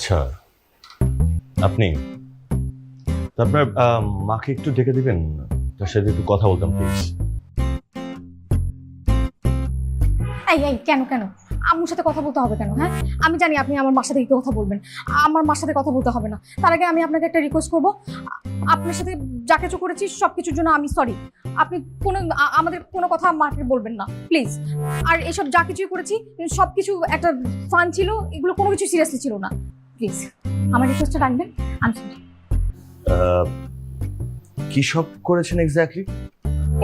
আচ্ছা, আপনি তো আপনার মাকে একটু ডেকে দিবেন, তার সাথে একটু কথা বলতাম প্লিজ। এই এই কেন কেন আম্মুর সাথে কথা বলতে হবে কেন? হ্যাঁ, আমি জানি আপনি আমার মার সাথে কথা বলবেন, আমার মার সাথে কথা বলতে হবে না। তার আগে আমি আপনাকে একটা রিকোয়েস্ট করব, আপনার সাথে যা কিছু করেছি সব কিছুর জন্য আমি সরি। আপনি কোনো আমাদের কোনো কথা মাকে বলবেন না প্লিজ। আর এসব যা কিছুই করেছি সব কিছু একটা ফান ছিল, এগুলো কোনো কিছু সিরিয়াসলি ছিল না। প্লিজ আমার রিকোয়েস্টটা রাখবেন। আমি সরি। কি সব করেছেন এক্স্যাক্টলি?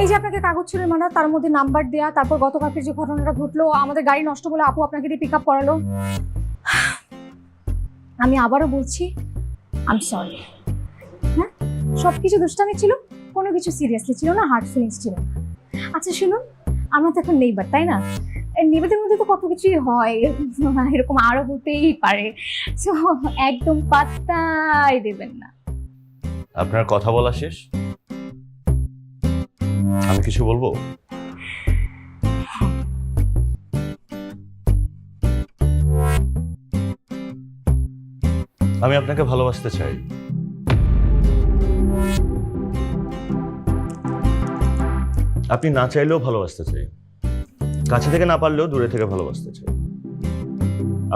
এই যে আপনাকে কাগজ ছুঁড়ে মারা, তার মধ্যে নাম্বার দেয়া, তারপর গতকালকে যে ঘটনাটা ঘটলো, আমাদের গাড়ি নষ্ট বলে আপু আপনাকে দিয়ে পিক আপ করালো। আমি আবারও বলছি আই এম সরি। হ্যাঁ, সব কিছু দুষ্টামি ছিল, কোনো কিছু সিরিয়াসলি ছিল না, হার্ট ফিলিংস ছিল না। আচ্ছা শুনুন, আমরা তো এখন নেইবার, তাই না? নেবাদের মধ্যে তো কত কিছুই হয়, এরকম আরো হতেই পারে। সো একদম পাত্তাই দেবেন না। আপনার কথা বলা শেষ? আমি কিছু বলবো? আমি আপনাকে ভালোবাসতে চাই। আপনি না চাইলেও ভালোবাসতে চাই, কাছে থেকে না পারলেও দূরে থেকে ভালোবাসতে চাই।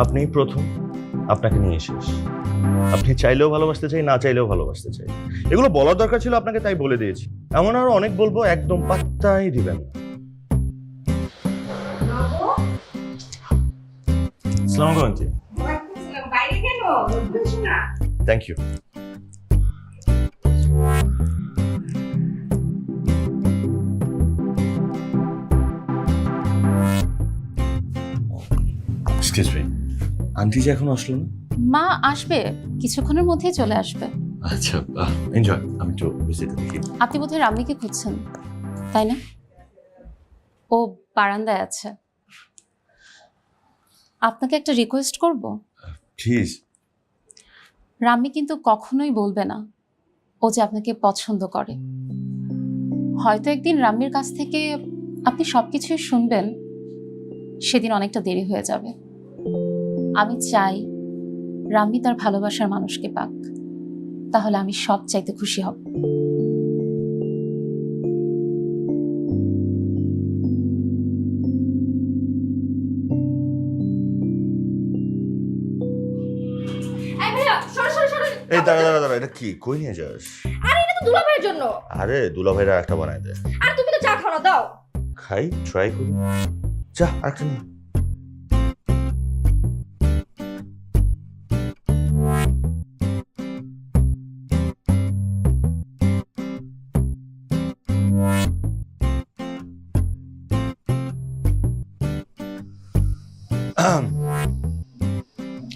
আপনি প্রথম, আপনাকে নিয়ে শেষ। আপনি চাইলেও ভালোবাসতে চাই, না চাইলেও ভালোবাসতে চাই। এগুলো বলার দরকার ছিল আপনাকে, তাই বলে দিয়েছি। এমন আরো অনেক বলবো, একদম পাত্তাই দিবেন। আসসালামু আলাইকুম আন্টি। বাইরে কেন? Thank you. Excuse me, aunty যে এখন আসলো না? মা আসবে, কিছুক্ষণের মধ্যেই চলে আসবে। আচ্ছা, এনজয়। আমি একটু ভিজিট দেখি। আপনি বোধহয় রাম্মিকে খুঁজছেন, তাই না? ও বারান্দায় আছে। আপনাকে একটা রিকোয়েস্ট করব। প্লিজ। রাম্মি কিন্তু কখনোই বলবে না ও যে আপনাকে পছন্দ করে। হয়তো একদিন রাম্মির কাছ থেকে আপনি সবকিছুই শুনবেন, সেদিন অনেকটা দেরি হয়ে যাবে। আমি চাই রাম্মি তার ভালোবাসার মানুষকে পাক, তাহলে আমি সব চাইতে খুশি হব। এই ভাইয়া সরো সরো সরো। এই দাঁড়া দাঁড়া দাঁড়া, এটা কি? কই নিয়ে যাস? আরে এটা তো দুলাভাইয়ের জন্য। আরে দুলা ভাইরা একটা বানায় দে। আর তুমি তো চা খাও না, দাও। খাই, ট্রাই করি। যা একটা নিয়ে।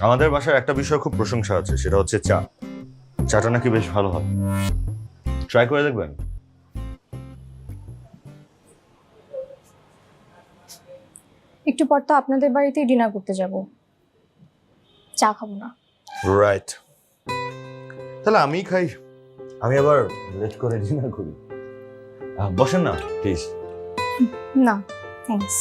আমাদের বাসার একটা বিষয় খুব প্রশংসা আছে, সেটা হচ্ছে চা। চাটা নাকি বেশ ভালো হয়, ট্রাই করে দেখবেন। একটু পর তো আপনাদের বাড়িতেই ডিনার করতে যাব, চা খাবো না। রাইট, তাহলে আমিই খাই। আমি আবার লেট করে ডিনার করি। বসেন না প্লিজ। না থ্যাঙ্কস।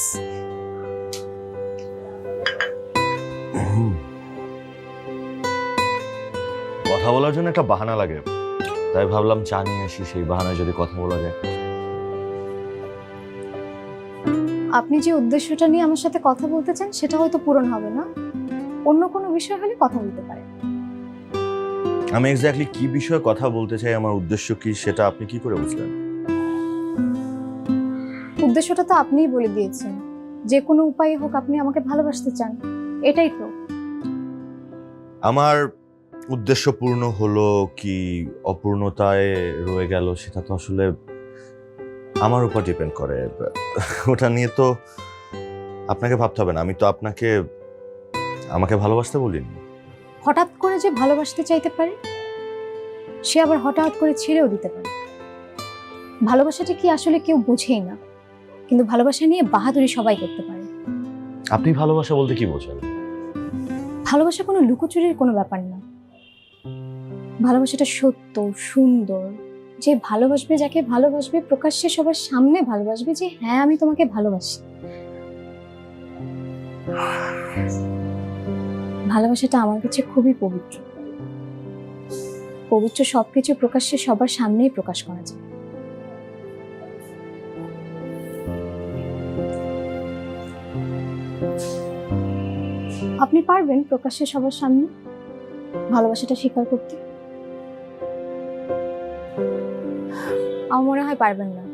কথা বলার জন্য একটা বাহানা লাগে, তাই ভাবলাম চা নিয়ে আসি, সেই বাহানায় যদি কথা বলা যায়। আপনি যে উদ্দেশ্যটা নিয়ে আমার সাথে কথা বলতে চান সেটা হয়তো পূরণ হবে না, অন্য কোনো বিষয় হলে কথা বলতে পারেন। আমি এক্স্যাক্টলি কি বিষয়ে কথা বলতে চাই, আমার উদ্দেশ্য কি, সেটা আপনি কি করে বুঝলেন? উদ্দেশ্যটা তো আপনিই বলে দিয়েছেন, যে কোনো উপায়ে হোক আপনি আমাকে ভালোবাসতে চান, এটাই তো। আমার উদ্দেশ্য পূর্ণ হলো কি অপূর্ণতায় রয়ে গেল, সেটা তো আসলে আমার উপর ডিপেন্ড করে। ওটা নিয়ে তো আপনাকে ভাবতে হবে না। আমি তো আপনাকে আমাকে ভালোবাসতে বলিনি। হঠাৎ করে যে ভালোবাসতে চাইতে পারে, সে আবার হঠাৎ করে ছেড়েও দিতে পারে। ভালোবাসাটা কি আসলে কেউ বোঝেই না, কিন্তু ভালোবাসা নিয়ে বাহাদুরি সবাই করতে পারে। আপনি ভালোবাসা বলতে কি বোঝেন? ভালোবাসা কোনো লুকোচুরির কোনো ব্যাপার না। ভালোবাসাটা সত্য, সুন্দর। যে ভালোবাসবে, যাকে ভালোবাসবে, প্রকাশ্যে সবার সামনে ভালোবাসবে যে হ্যাঁ আমি তোমাকে ভালোবাসি। ভালোবাসাটা আমার কাছে খুবই পবিত্র। পবিত্র সবকিছু প্রকাশ্যে সবার সামনেই প্রকাশ করা যায়। আপনি পারবেন প্রকাশ্যে সবার সামনে ভালোবাসাটা স্বীকার করতে? আমার মনে হয় পারবেন না।